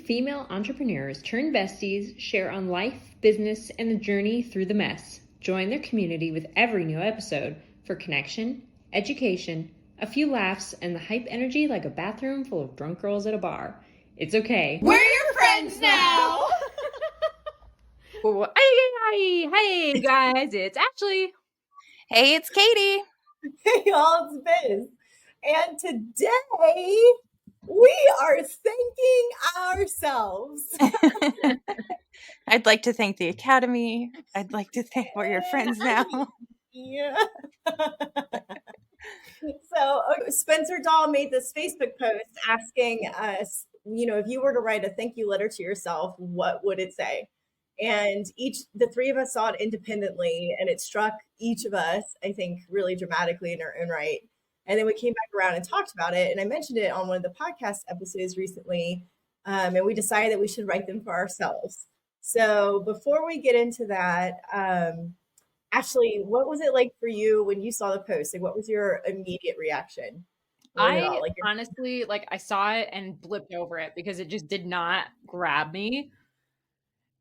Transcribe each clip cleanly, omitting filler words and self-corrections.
female entrepreneurs turned besties share on life, business, and the journey through the mess. Join their community with every new episode for connection, education, a few laughs, and the hype energy like a bathroom full of drunk girls at a bar. It's okay. We're your friends now! Hey guys, it's Ashleigh. Hey, it's Katie. Hey y'all, it's Biz. And today we are thanking ourselves. I'd like to thank the Academy. I'd like to thank We're Your Friends Now. Yeah. So Spencer Dahl made this Facebook post asking us, if you were to write a thank you letter to yourself, what would it say? And the three of us saw it independently, and it struck each of us, I think, really dramatically in our own right. And then we came back around and talked about it. And I mentioned it on one of the podcast episodes recently. And we decided that we should write them for ourselves. So before we get into that, Ashleigh, what was it like for you when you saw the post? Like, what was your immediate reaction? Honestly, I saw it and blipped over it because it just did not grab me.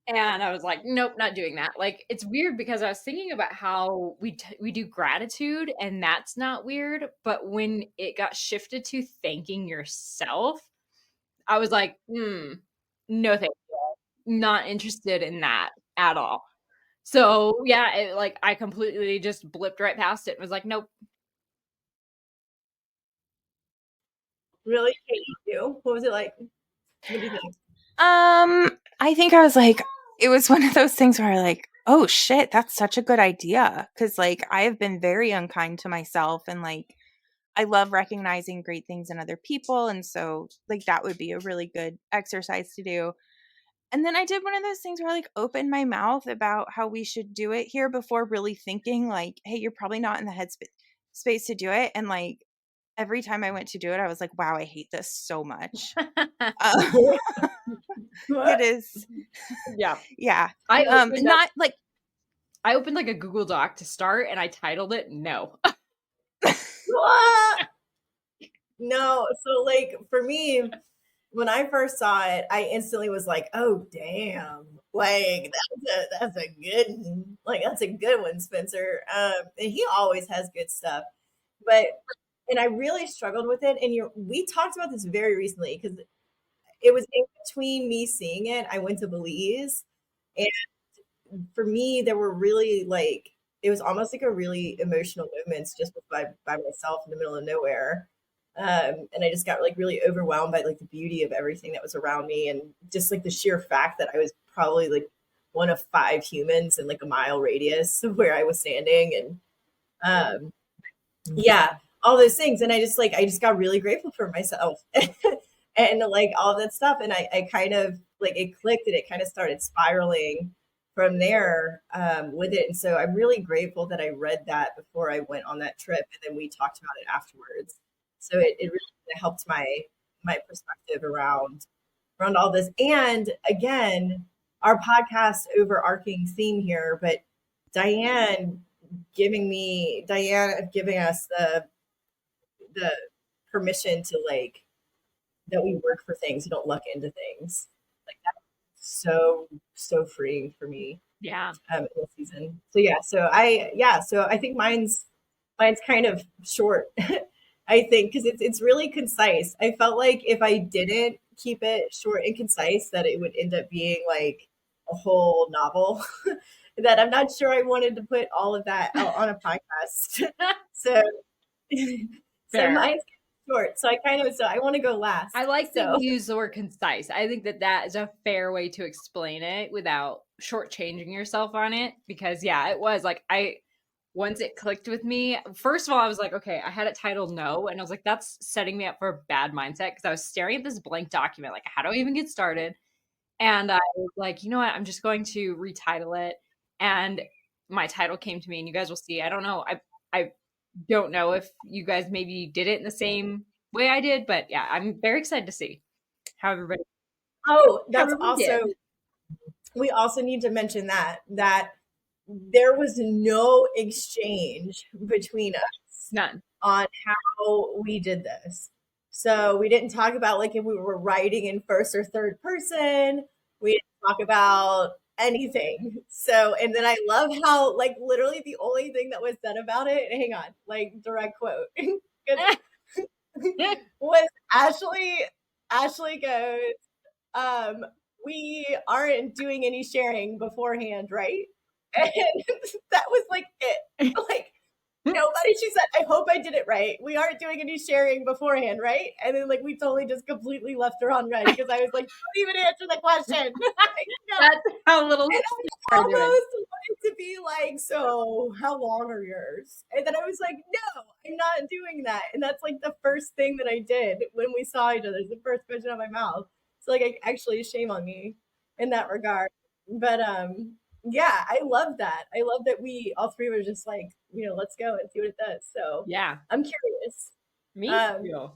And I was like, nope, not doing that. It's weird because I was thinking about how we do gratitude, and that's not weird. But when it got shifted to thanking yourself, I was like, no, thank you. Not interested in that at all. So yeah, I completely just blipped right past it and was like, nope. Really? You? What was it like? What do you think? I think I was like, it was one of those things where I like, oh shit, that's such a good idea. Cause I have been very unkind to myself, and I love recognizing great things in other people. And so that would be a really good exercise to do. And then I did one of those things where I opened my mouth about how we should do it here before really thinking hey, you're probably not in the head space to do it. And every time I went to do it, I was like, wow, I hate this so much. It is. Yeah. Yeah. I opened a Google Doc to start, and I titled it "No." No. So for me, when I first saw it, I instantly was like, oh, damn. That's a good one. That's a good one, Spencer. And he always has good stuff. And I really struggled with it. And we talked about this very recently because it was in between me seeing it. I went to Belize, and for me, there were really it was almost like a really emotional moments just by myself in the middle of nowhere. And I just got really overwhelmed by the beauty of everything that was around me, and just the sheer fact that I was probably one of 5 humans in a mile radius of where I was standing, and yeah, all those things. And I just got really grateful for myself and all that stuff. And I kind of it clicked, and it kind of started spiraling from there with it. And so I'm really grateful that I read that before I went on that trip, and then we talked about it afterwards. So it really helped my perspective around all this. And again, our podcast overarching theme here, but Diane giving us the permission to that we work for things, we don't luck into things. That's so freeing for me. Yeah. In this season. So I think mine's kind of short. I think because it's really concise. I felt like if I didn't keep it short and concise, that it would end up being a whole novel that I'm not sure I wanted to put all of that out on a podcast. So mine's short. So I want to go last. I like that you use the word concise. I think that is a fair way to explain it without shortchanging yourself on it, because it was once it clicked with me, first of all, I was like, okay, I had it titled "No," and I was like, that's setting me up for a bad mindset, because I was staring at this blank document, how do I even get started? And I was like, you know what, I'm just going to retitle it. And my title came to me, and you guys will see. I don't know. I don't know if you guys maybe did it in the same way I did, but yeah, I'm very excited to see how everybody. Oh, that's also. We also need to mention that there was no exchange between us. None. On how we did this. So we didn't talk about like if we were writing in first or third person. We didn't talk about anything. So, and then I love how like literally the only thing that was said about it, hang on, like direct quote, was Ashleigh goes, um, we aren't doing any sharing beforehand, right? And that was like it. Like nobody, she said, I hope I did it right. We aren't doing any sharing beforehand, right? And then like we totally just completely left her on red because I was like, don't even answer the question. Like, no. That's how little And I are almost doing. wanted to be like, so how long are yours? And then I was like, no, I'm not doing that. And that's like the first thing that I did when we saw each other. It's the first question out of my mouth. So like, actually, shame on me in that regard. But yeah, I love that. I love that we all three were just like, let's go and see what it does. So Yeah, I'm curious. me Um, too.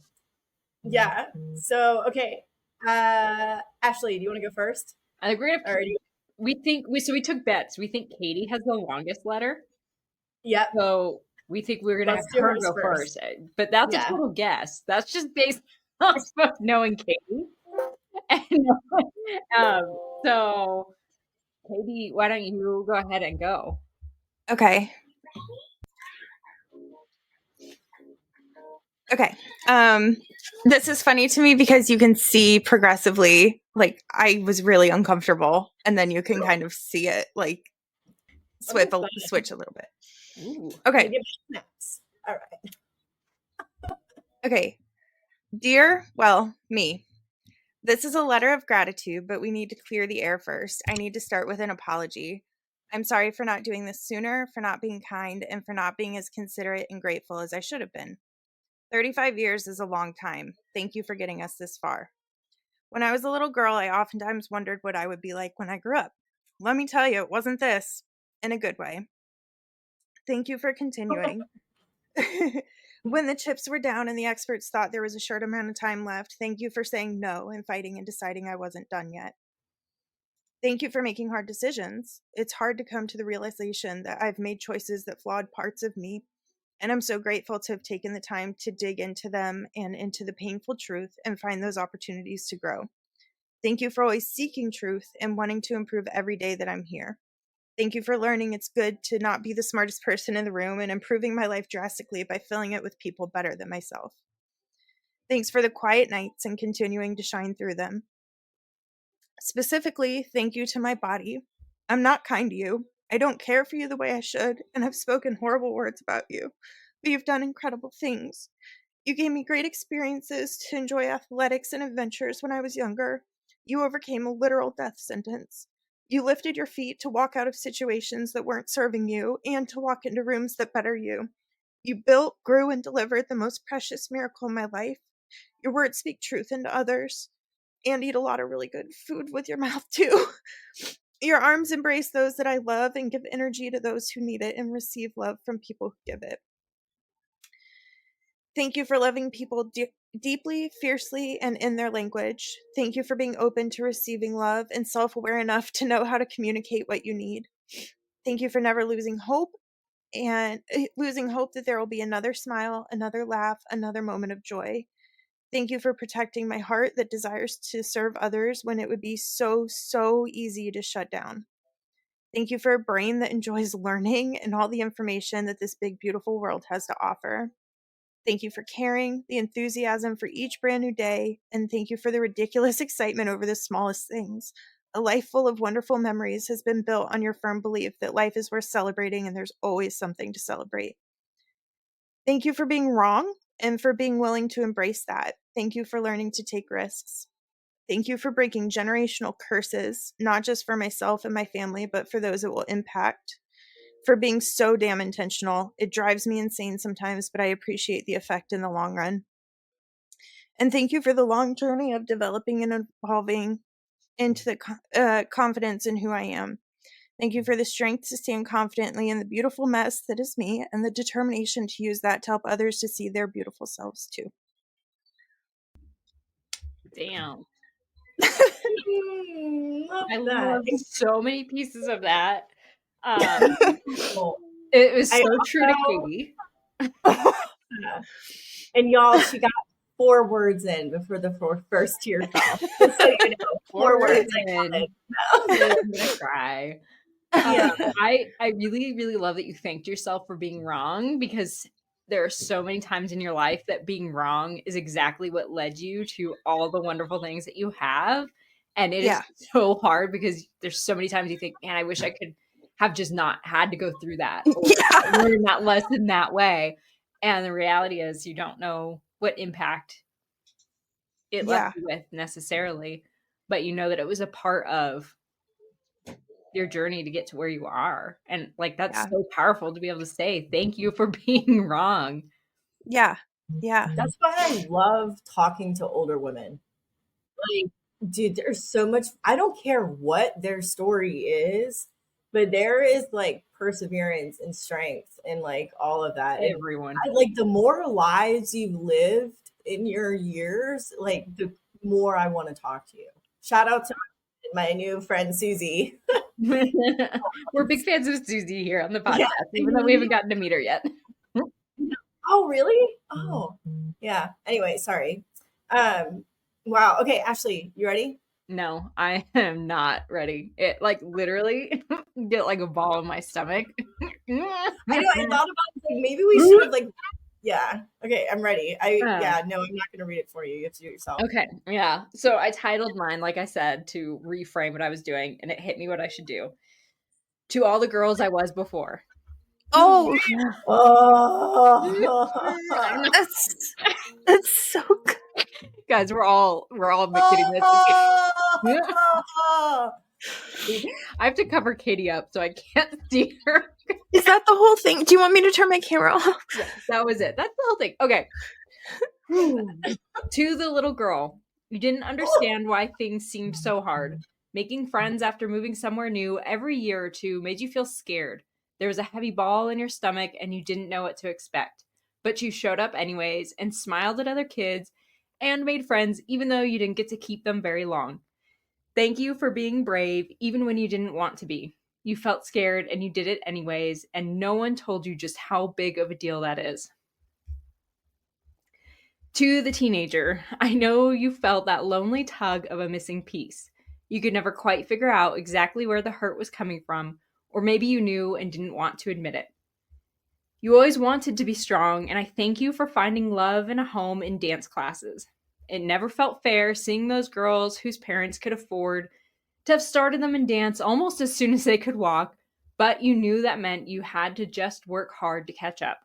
yeah. So okay. Ashleigh, do you want to go first? I agree. Or do you, We took bets. We think Katie has the longest letter, yep. so we think we're gonna have Let's do her hers go first. first. But that's a Yeah. total guess. That's just based off of knowing Katie. And, so Katie, why don't you go ahead and go? Okay. Okay. This is funny to me because you can see progressively, like I was really uncomfortable, and then you can kind of see it like switch a little bit. Ooh. Okay. Snaps. All right. Okay. Dear, well, me. This is a letter of gratitude, but we need to clear the air first. I need to start with an apology. I'm sorry for not doing this sooner, for not being kind, and for not being as considerate and grateful as I should have been. 35 years is a long time. Thank you for getting us this far. When I was a little girl, I oftentimes wondered what I would be like when I grew up. Let me tell you, it wasn't this, in a good way. Thank you for continuing. When the chips were down and the experts thought there was a short amount of time left, thank you for saying no and fighting and deciding I wasn't done yet. Thank you for making hard decisions. It's hard to come to the realization that I've made choices that flawed parts of me, and I'm so grateful to have taken the time to dig into them and into the painful truth and find those opportunities to grow. Thank you for always seeking truth and wanting to improve every day that I'm here. Thank you for learning it's good to not be the smartest person in the room and improving my life drastically by filling it with people better than myself. Thanks for the quiet nights and continuing to shine through them. Specifically, thank you to my body. I'm not kind to you. I don't care for you the way I should, and I've spoken horrible words about you. But you've done incredible things. You gave me great experiences to enjoy athletics and adventures when I was younger. You overcame a literal death sentence. You lifted your feet to walk out of situations that weren't serving you and to walk into rooms that better you. You built, grew, and delivered the most precious miracle in my life. Your words speak truth into others. And eat a lot of really good food with your mouth, too. Your arms embrace those that I love and give energy to those who need it and receive love from people who give it. Thank you for loving people deeply, fiercely, and in their language. Thank you for being open to receiving love and self-aware enough to know how to communicate what you need. Thank you for never losing hope that there will be another smile, another laugh, another moment of joy. Thank you for protecting my heart that desires to serve others when it would be so easy to shut down. Thank you for a brain that enjoys learning and all the information that this big, beautiful world has to offer. Thank you for caring, the enthusiasm for each brand new day, and thank you for the ridiculous excitement over the smallest things. A life full of wonderful memories has been built on your firm belief that life is worth celebrating and there's always something to celebrate. Thank you for being wrong and for being willing to embrace that. Thank you for learning to take risks. Thank you for breaking generational curses, not just for myself and my family, but for those it will impact. For being so damn intentional. It drives me insane sometimes, but I appreciate the effect in the long run. And thank you for the long journey of developing and evolving into the confidence in who I am. Thank you for the strength to stand confidently in the beautiful mess that is me and the determination to use that to help others to see their beautiful selves too. Damn. Love I that. love so many pieces of that. It was so true to Katie. And y'all, she got 4 words in before the first tear fell. Just so you know, 4 words I counted. Oh, I'm gonna cry. Yeah. I really, really love that you thanked yourself for being wrong, because there are so many times in your life that being wrong is exactly what led you to all the wonderful things that you have. And it is so hard because there's so many times you think, man, I wish I could have just not had to go through that or learn that lesson that way. And the reality is you don't know what impact it left you with necessarily, but you know that it was a part of your journey to get to where you are. And like that's so powerful to be able to say thank you for being wrong. Yeah. That's why I love talking to older women. Like, dude, there's so much. I don't care what their story is, but there is like perseverance and strength and like all of that. And Everyone. I like the more lives you've lived in your years, like the more I want to talk to you. Shout out to my new friend Susie. We're big fans of Susie here on the podcast, Yeah. even though we haven't gotten to meet her yet. Oh, really? Oh, yeah. Anyway, sorry. Wow. Okay, Ashleigh, you ready? No, I am not ready. It like literally get like a ball in my stomach. I know. I thought about it, like maybe we should have like. Yeah. Okay, I'm ready. Yeah. No, I'm not gonna read it for you. You have to do it yourself. Okay. Yeah. So I titled mine, like I said, to reframe what I was doing, and it hit me what I should do. To all the girls I was before. Oh, that's so good. Guys, we're all getting this. I have to cover Katie up so I can't see her. Is that the whole thing? Do you want me to turn my camera off? Yeah, that was it. That's the whole thing. Okay. To the little girl, you didn't understand why things seemed so hard. Making friends after moving somewhere new every year or two made you feel scared. There was a heavy ball in your stomach and you didn't know what to expect. But you showed up anyways and smiled at other kids and made friends even though you didn't get to keep them very long. Thank you for being brave even when you didn't want to be. You felt scared and you did it anyways, and no one told you just how big of a deal that is. To the teenager, I know you felt that lonely tug of a missing piece. You could never quite figure out exactly where the hurt was coming from, or maybe you knew and didn't want to admit it. You always wanted to be strong, and I thank you for finding love and a home in dance classes. It never felt fair seeing those girls whose parents could afford to have started them in dance almost as soon as they could walk, but you knew that meant you had to just work hard to catch up.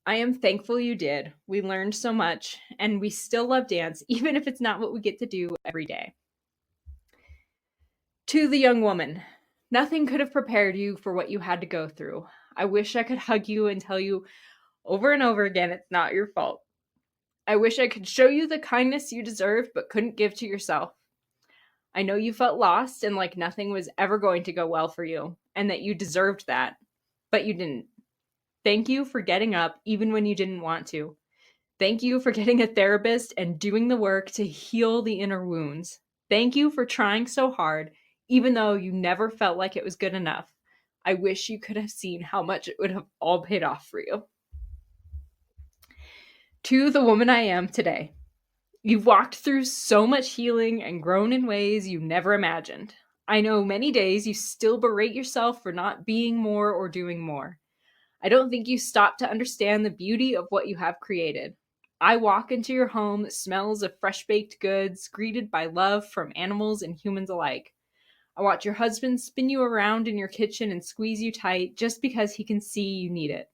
I am thankful you did. We learned so much, and we still love dance, even if it's not what we get to do every day. To the young woman, nothing could have prepared you for what you had to go through. I wish I could hug you and tell you over and over again it's not your fault. I wish I could show you the kindness you deserved but couldn't give to yourself. I know you felt lost and like nothing was ever going to go well for you, and that you deserved that, but you didn't. Thank you for getting up even when you didn't want to. Thank you for getting a therapist and doing the work to heal the inner wounds. Thank you for trying so hard, even though you never felt like it was good enough. I wish you could have seen how much it would have all paid off for you. To the woman I am today, you've walked through so much healing and grown in ways you never imagined. I know many days you still berate yourself for not being more or doing more. I don't think you stop to understand the beauty of what you have created. I walk into your home that smells of fresh baked goods, greeted by love from animals and humans alike. I watch your husband spin you around in your kitchen and squeeze you tight just because he can see you need it.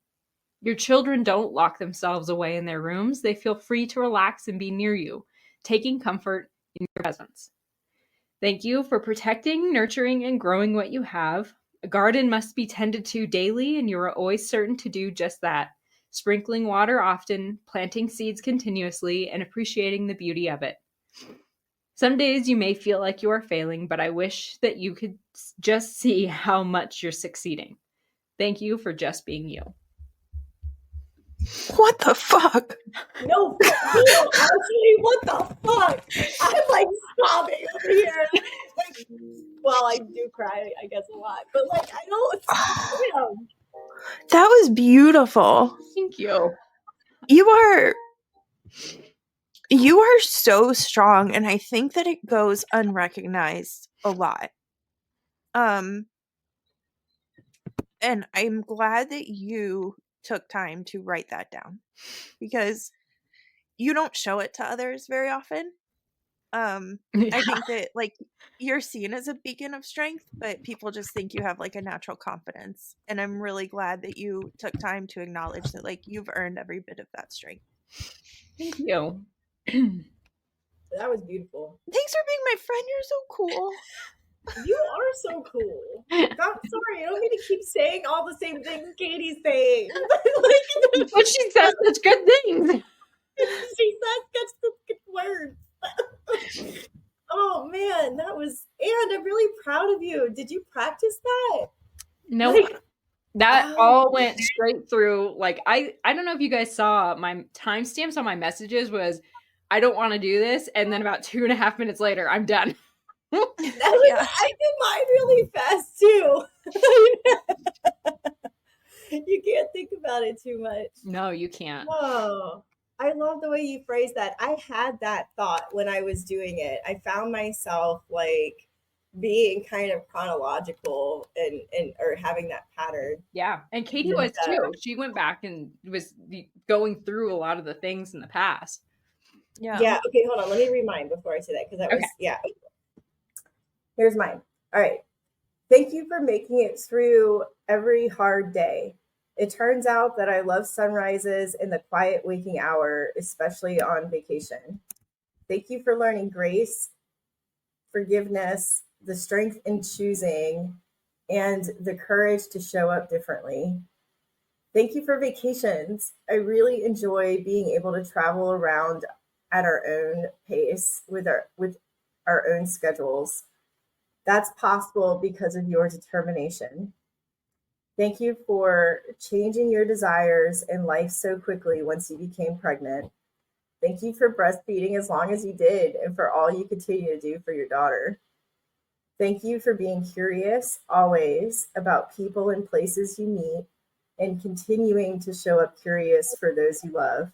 Your children don't lock themselves away in their rooms. They feel free to relax and be near you, taking comfort in your presence. Thank you for protecting, nurturing, and growing what you have. A garden must be tended to daily, and you are always certain to do just that, sprinkling water often, planting seeds continuously, and appreciating the beauty of it. Some days you may feel like you are failing, but I wish that you could just see how much you're succeeding. Thank you for just being you. What the fuck? No, actually, what the fuck? I'm like sobbing over here. Like, well, I do cry, I guess, a lot, but like, I don't. Damn. That was beautiful. Thank you. You are. You are so strong, and I think that it goes unrecognized a lot. And I'm glad that you took time to write that down because you don't show it to others very often. I think that like you're seen as a beacon of strength, but people just think you have like a natural confidence. And I'm really glad that you took time to acknowledge that like you've earned every bit of that strength. Thank you. That was beautiful. Thanks for being my friend. You're so cool. You are so cool. I'm sorry, I don't mean to keep saying all the same things Katie's saying. But she says such good things. She says such good words. Oh man, that was, and I'm really proud of you. Did you practice that? No, Like, that all went straight through. Like I don't know if you guys saw my timestamps on my messages was I don't want to do this, and then about 2.5 minutes later, I'm done. yeah. I did mine really fast too. You can't think about it too much. No, you can't. Oh, I love the way you phrased that. I had that thought when I was doing it. I found myself like being kind of chronological and or having that pattern. Yeah, and Katie And, was too. She went back and was going through a lot of the things in the past. Yeah. Yeah. Okay, hold on. Let me read mine before I say that because that was, Okay. yeah. Here's mine. All right. Thank you for making it through every hard day. It turns out that I love sunrises in the quiet waking hour, especially on vacation. Thank you for learning grace, forgiveness, the strength in choosing, and the courage to show up differently. Thank you for vacations. I really enjoy being able to travel around at our own pace with our own schedules. That's possible because of your determination. Thank you for changing your desires in life so quickly once you became pregnant. Thank you for breastfeeding as long as you did and for all you continue to do for your daughter. Thank you for being curious always about people and places you meet and continuing to show up curious for those you love.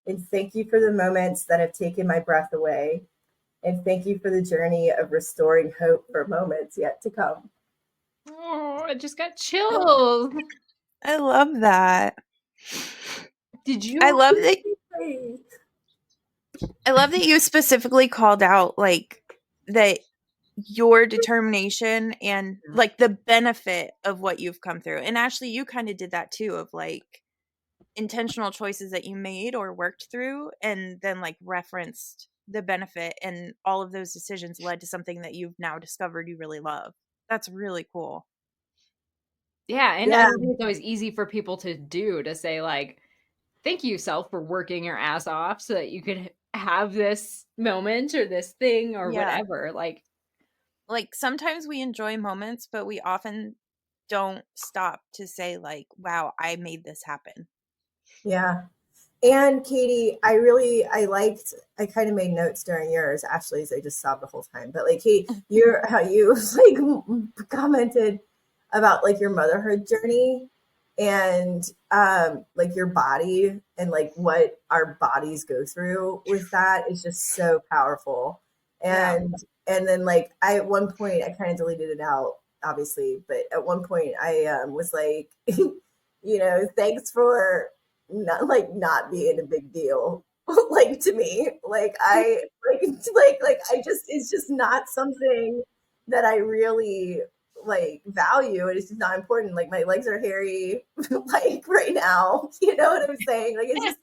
And thank you for the moments that have taken my breath away. And thank you for the journey of restoring hope for moments yet to come. Oh, I just got chills. I love that. Did you? I love that you specifically called out like that your determination and like the benefit of what you've come through. And Ashleigh, you kind of did that too of like intentional choices that you made or worked through and then like referenced the benefit and all of those decisions led to something that you've now discovered you really love. That's really cool. Yeah, and I Yeah. don't think it's always easy for people to do to say like, thank you, self, for working your ass off so that you could have this moment or this thing or Yeah. whatever. Like sometimes we enjoy moments, but we often don't stop to say like, wow, I made this happen. Yeah. And Katie, I kind of made notes during yours. Ashleigh's, I just sobbed the whole time. But like, Katie, how you like commented about like your motherhood journey and like your body and like what our bodies go through with that is just so powerful. And then like at one point I kind of deleted it out, obviously, but at one point I was like, thanks for not being a big deal like to me like I like I just it's just not something that I really like value and it's just not important. Like my legs are hairy like right now, you know what I'm saying? Like it's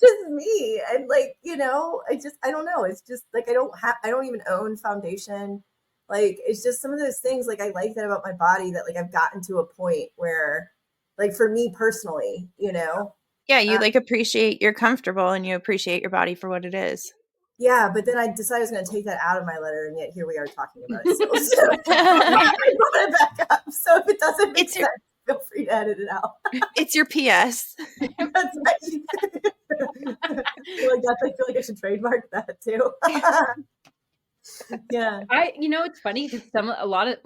just me. And like, I don't know, it's just like I don't even own foundation. Like it's just some of those things like I like that about my body that like I've gotten to a point where like for me personally, Yeah, you like appreciate you're comfortable and you appreciate your body for what it is. yeah, but then I decided I was going to take that out of my letter, and yet here we are talking about it still. So I brought it back up. So if it doesn't make sense, feel free to edit it out. It's your PS. That's like, I feel like I should trademark that too. Yeah. It's funny because a lot of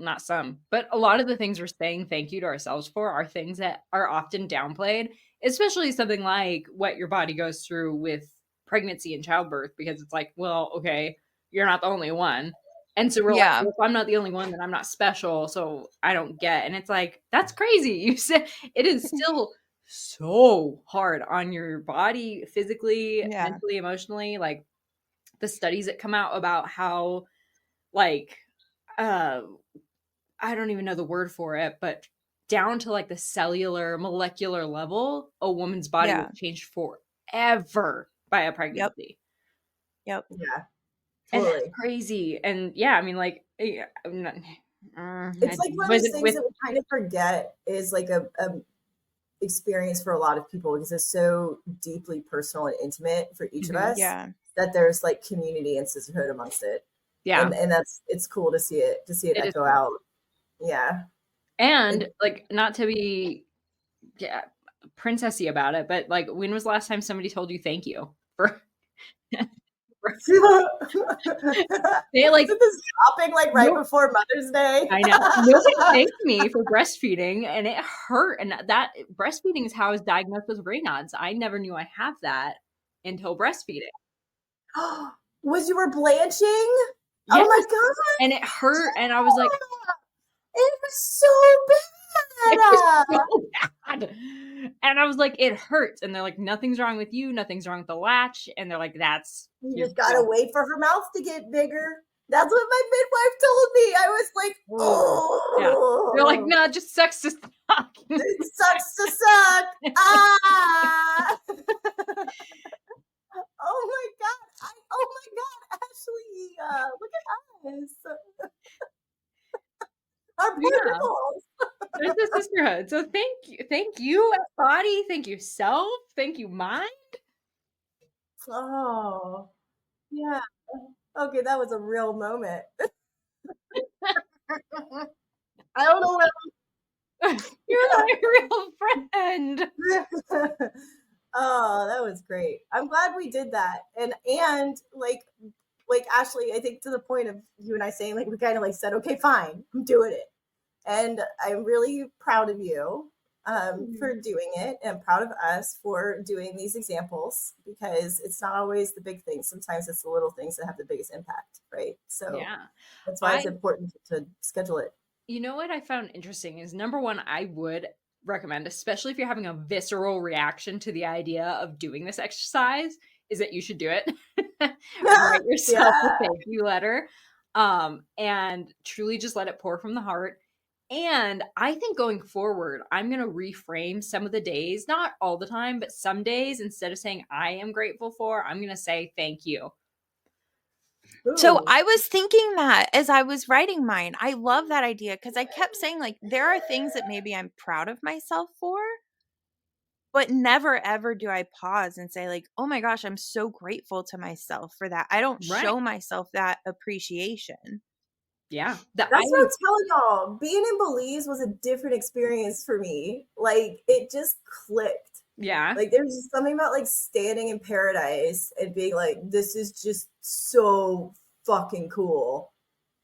the things we're saying thank you to ourselves for are things that are often downplayed, especially something like what your body goes through with pregnancy and childbirth, because it's like, well, okay, you're not the only one. And so we're like, Yeah. well, if I'm not the only one, then I'm not special. So I don't get. And it's like, that's crazy. You said it is still so hard on your body, physically, Yeah. mentally, emotionally. Like the studies that come out about how, like, uh, I don't even know the word for it, but down to like the cellular, molecular level, a woman's body Yeah. was changed forever by a Yep. pregnancy. Yep. Yeah, And that's totally. crazy. And yeah, I mean, like, I'm not, It's like one of those things that we kind of forget is like a experience for a lot of people because it's so deeply personal and intimate for each of us Yeah. that there's like community and sisterhood amongst it. Yeah. And it's cool to see it It is echo cool. out. Yeah. And like, not to be princessy about it, but like, when was the last time somebody told you thank you for they like Isn't this shopping like right before Mother's Day? I know. Nobody thanked me for breastfeeding, and it hurt. And that breastfeeding is how I was diagnosed with Raynaud's. I never knew I have that until breastfeeding. Was you were blanching? Yes. Oh my god! And it hurt, and I was like, it was so bad. it was so bad. And I was like, it hurts. And they're like, nothing's wrong with you. Nothing's wrong with the latch. And they're like, that's you just gotta wait for her mouth to get bigger. That's what my midwife told me. I was like, oh, yeah. They're like, no, it just sucks to suck. It sucks to suck. Ah. Oh my god! Oh my god, Ashleigh! Look at us. Our poor nipples. It's a sisterhood. So thank you, body. Thank you, self. Thank you, mind. Oh, yeah. Okay, that was a real moment. I don't know what. You're my real friend. Oh, that was great. I'm glad we did that. And like Ashleigh, I think to the point of you and I saying like we kind of like said, okay, fine, I'm doing it. And I'm really proud of you for doing it, and proud of us for doing these examples, because it's not always the big things. Sometimes it's the little things that have the biggest impact, right? So yeah, that's why it's important to schedule it. You know what I found interesting is, number one, I would recommend, especially if you're having a visceral reaction to the idea of doing this exercise, is that you should do it. Write yourself a thank you letter, and truly just let it pour from the heart. And I think going forward, I'm going to reframe some of the days, not all the time, but some days, instead of saying I am grateful for, I'm going to say thank you. So I was thinking that as I was writing mine. I love that idea, because I kept saying like there are things that maybe I'm proud of myself for, but never ever do I pause and say like, oh my gosh, I'm so grateful to myself for that. I don't show myself that appreciation. Yeah. That's what I'm telling y'all. Being in Belize was a different experience for me. Like, it just clicked. Yeah. Like, there's just something about like standing in paradise and being like, this is just so fucking cool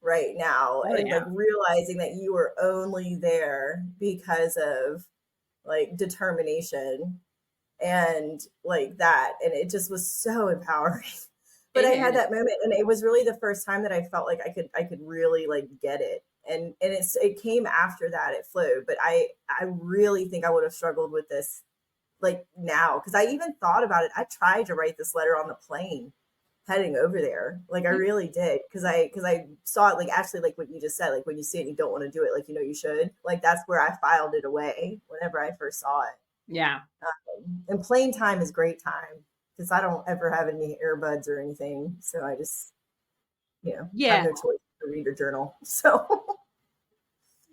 right now. And like realizing that you were only there because of like determination and like that. And it just was so empowering. But I had that moment, and it was really the first time that I felt like I could really like get it. And it came after that, it flowed. But I really think I would have struggled with this like now, because I even thought about it. I tried to write this letter on the plane heading over there. Like I really did, because I saw it, like actually like what you just said, like when you see it and you don't want to do it, like you should. Like that's where I filed it away whenever I first saw it. Yeah. And plane time is great time, because I don't ever have any earbuds or anything. So I just, have no choice to read or journal. So,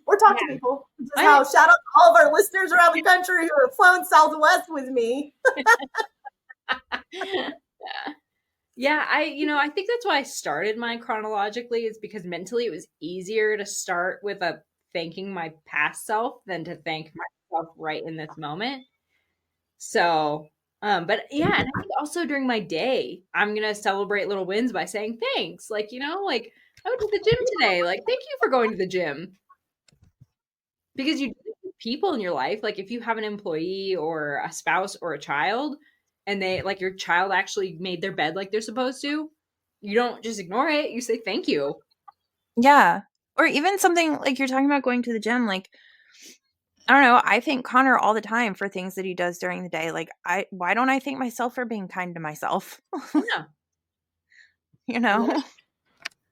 or talk to people. Just shout out to all of our listeners around the country who have flown Southwest with me. Yeah, I think that's why I started mine chronologically, is because mentally it was easier to start with a thanking my past self than to thank myself right in this moment. So, but yeah, and I think also during my day, I'm going to celebrate little wins by saying thanks. Like, like I went to the gym today. Like, thank you for going to the gym. Because you do people in your life, like if you have an employee or a spouse or a child, and they like your child actually made their bed like they're supposed to, you don't just ignore it. You say thank you. Yeah. Or even something like you're talking about going to the gym. Like, I don't know. I thank Connor all the time for things that he does during the day. Like, why don't I thank myself for being kind to myself? Yeah. You know?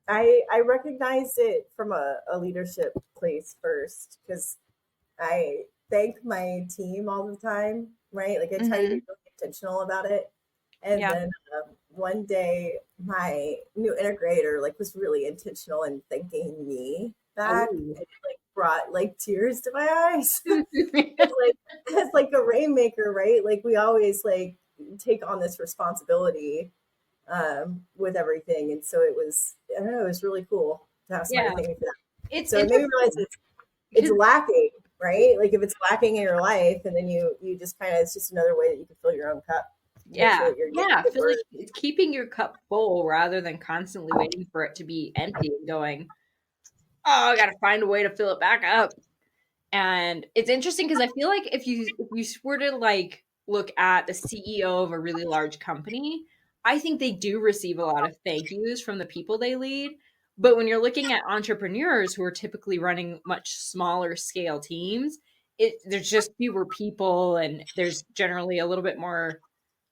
I recognize it from a leadership place first because I thank my team all the time, right? Like I try to be really intentional about it. And Yeah. then one day, my new integrator like was really intentional in thanking me back, Oh. and it like brought like tears to my eyes. It's like a rainmaker, right? Like we always like take on this responsibility with everything, and so it was I don't know, it was really cool to have somebody Yeah. thank me for that. It's So it made me realize it's because- lacking, right? Like if it's lacking in your life, and then you just kind of it's just another way that you can fill your own cup. Make yeah. sure that you're getting Yeah. I good feel like work. it's keeping your cup full rather than constantly waiting for it to be empty and going, oh, I got to find a way to fill it back up. And it's interesting because I feel like if you were to like look at the CEO of a really large company, I think they do receive a lot of thank yous from the people they lead. But when you're looking at entrepreneurs who are typically running much smaller scale teams, there's just fewer people and there's generally a little bit more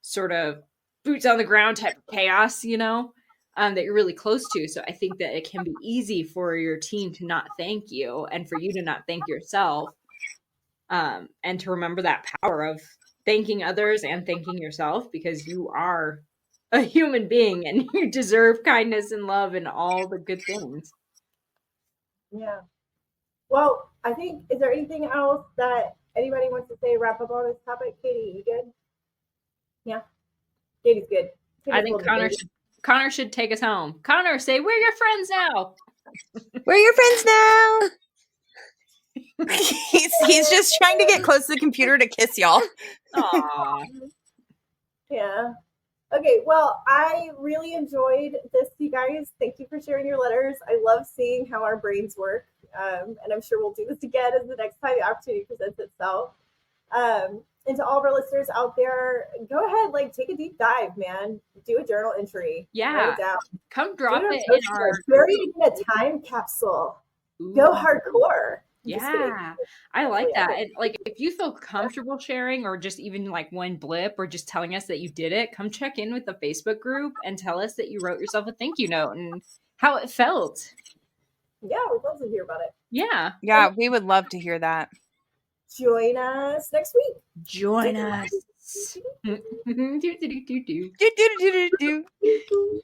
sort of boots on the ground type of chaos, that you're really close to. So I think that it can be easy for your team to not thank you and for you to not thank yourself, and to remember that power of thanking others and thanking yourself because you are a human being and you deserve kindness and love and all the good things. Yeah. Well, I think is there anything else that anybody wants to say wrap up on this topic? Katie, you good? Yeah. Katie's good. I Katie's think holding the baby. Connor should take us home. Connor, say we're your friends now. We're your friends now. he's just trying to get close to the computer to kiss y'all. Aww. Yeah. Okay, well, I really enjoyed this, you guys. Thank you for sharing your letters. I love seeing how our brains work. And I'm sure we'll do this again as the next time the opportunity presents itself. And to all of our listeners out there, go ahead, like take a deep dive, man. Do a journal entry. Yeah. Write it down. Come drop Do it in our bury it in a time capsule. Go hardcore. Yeah, I like that. And like, if you feel comfortable sharing, or just even like one blip, or just telling us that you did it, come check in with the Facebook group and tell us that you wrote yourself a thank you note and how it felt. Yeah, we'd love to hear about it. Yeah. Yeah, we would love to hear that. Join us next week. Join us. Do, do, do, do, do.